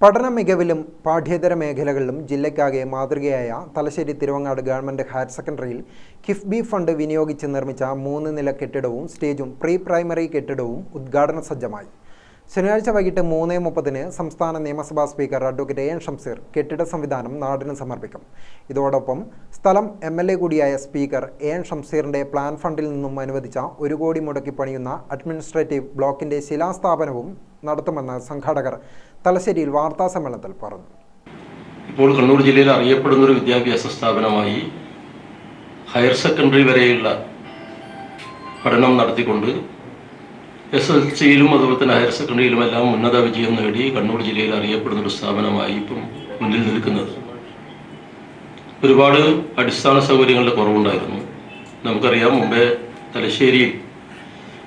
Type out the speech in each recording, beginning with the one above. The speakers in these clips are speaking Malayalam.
പഠന മികവിലും പാഠ്യേതര മേഖലകളിലും ജില്ലയ്ക്കാകെ മാതൃകയായ തലശ്ശേരി തിരുവങ്ങാട് ഗവൺമെൻറ് ഹയർ സെക്കൻഡറിയിൽ കിഫ്ബി ഫണ്ട് വിനിയോഗിച്ച് നിർമ്മിച്ച 3 നില കെട്ടിടവും സ്റ്റേജും പ്രീ പ്രൈമറി കെട്ടിടവും ഉദ്ഘാടന സജ്ജമായി. ശനിയാഴ്ച വൈകിട്ട് 3:30 സംസ്ഥാന നിയമസഭാ സ്പീക്കർ അഡ്വക്കേറ്റ് എൻ ഷംസീർ കെട്ടിട സംവിധാനം നാടിന് സമർപ്പിക്കും. ഇതോടൊപ്പം സ്ഥലം MLA കൂടിയായ സ്പീക്കർ എൻ ഷംസീറിൻ്റെ പ്ലാൻ ഫണ്ടിൽ നിന്നും അനുവദിച്ച 1 കോടി മുടക്കി പണിയുന്ന അഡ്മിനിസ്ട്രേറ്റീവ് ബ്ലോക്കിൻ്റെ ശിലാസ്ഥാപനവും നടത്തുമെന്ന് സംഘാടകർ തലശ്ശേരിയിൽ വാർത്താസമ്മേളനത്തിൽ പറഞ്ഞു. ഇപ്പോൾ കണ്ണൂർ ജില്ലയിൽ അറിയപ്പെടുന്ന ഒരു വിദ്യാഭ്യാസ സ്ഥാപനമായി ഹയർ സെക്കൻഡറി വരെയുള്ള പഠനം നടത്തിക്കൊണ്ട് SSLCയിലും അതുപോലെ തന്നെ ഹയർ സെക്കൻഡറിയിലുമെല്ലാം ഉന്നത വിജയം നേടി കണ്ണൂർ ജില്ലയിൽ അറിയപ്പെടുന്ന ഒരു സ്ഥാപനമായി ഇപ്പം മുന്നിൽ നിൽക്കുന്നത്. ഒരുപാട് അടിസ്ഥാന സൗകര്യങ്ങളുടെ കുറവുണ്ടായിരുന്നു. നമുക്കറിയാം, മുമ്പേ തലശ്ശേരിയിൽ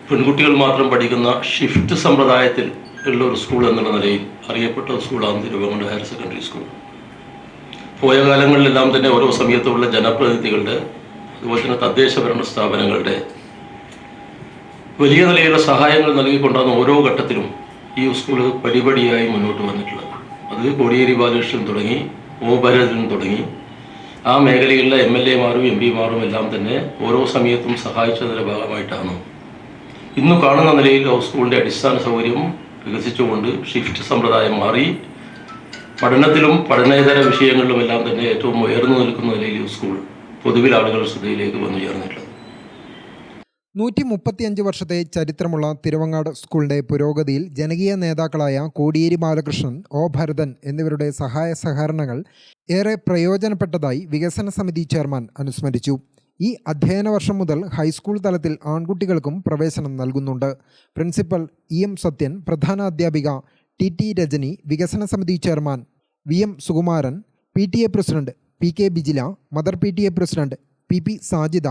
പെൺകുട്ടികൾ മാത്രം പഠിക്കുന്ന ഷിഫ്റ്റ് സമ്പ്രദായത്തിൽ ഉള്ള ഒരു സ്കൂൾ എന്നുള്ള നിലയിൽ അറിയപ്പെട്ട സ്കൂളാണ് തിരുവങ്ങാട് ഹയർ സെക്കൻഡറി സ്കൂൾ. പോയ കാലങ്ങളിലെല്ലാം തന്നെ ഓരോ സമയത്തുള്ള ജനപ്രതിനിധികളുടെ അതുപോലെ തന്നെ തദ്ദേശ ഭരണ സ്ഥാപനങ്ങളുടെ വലിയ നിലയിലുള്ള സഹായങ്ങൾ നൽകിക്കൊണ്ടാണ് ഓരോ ഘട്ടത്തിലും ഈ സ്കൂൾ പടിപടിയായി മുന്നോട്ട് വന്നിട്ടുള്ളത്. അത് കോടിയേരി ബാലകൃഷ്ണൻ തുടങ്ങി O ഭരതൻ തുടങ്ങി ആ മേഖലയിലുള്ള MLA-മാരും MP-മാരും എല്ലാം തന്നെ ഓരോ സമയത്തും സഹായിച്ചതിൻ്റെ ഭാഗമായിട്ടാണ് ഇന്ന് കാണുന്ന നിലയിൽ സ്കൂളിൻ്റെ അടിസ്ഥാന സൗകര്യം വികസിച്ചുകൊണ്ട് ഷിഫ്റ്റ് സമ്പ്രദായം മാറി പഠനത്തിലും പഠനേതര വിഷയങ്ങളിലുമെല്ലാം തന്നെ ഏറ്റവും ഉയർന്നു നിൽക്കുന്ന നിലയിൽ സ്കൂൾ പൊതുവിൽ ആളുകളുടെ ശ്രദ്ധയിലേക്ക് വന്നു ചേർന്നിട്ടുള്ളത്. 135 വർഷത്തെ ചരിത്രമുള്ള തിരുവങ്ങാട് സ്കൂളിൻ്റെ പുരോഗതിയിൽ ജനകീയ നേതാക്കളായ കോടിയേരി ബാലകൃഷ്ണൻ, O ഭരതൻ എന്നിവരുടെ സഹായ സഹകരണങ്ങൾ ഏറെ പ്രയോജനപ്പെട്ടതായി വികസന സമിതി ചെയർമാൻ അനുസ്മരിച്ചു. ഈ അധ്യയന വർഷം മുതൽ ഹൈസ്കൂൾ തലത്തിൽ ആൺകുട്ടികൾക്കും പ്രവേശനം നൽകുന്നുണ്ട്. പ്രിൻസിപ്പൽ EM സത്യൻ, പ്രധാന അധ്യാപിക TT രജനി, വികസന സമിതി chairman VM Sukumaran, PTA president PK Bijila, mother PTA president PP Sajida,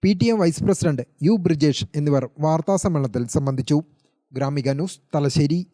PTA vice president U Brijesh എന്നിവർ വാർത്താസമ്മേളനത്തിൽ സംബന്ധിച്ചു. ഗ്രാമിക ന്യൂസ്, തലശ്ശേരി.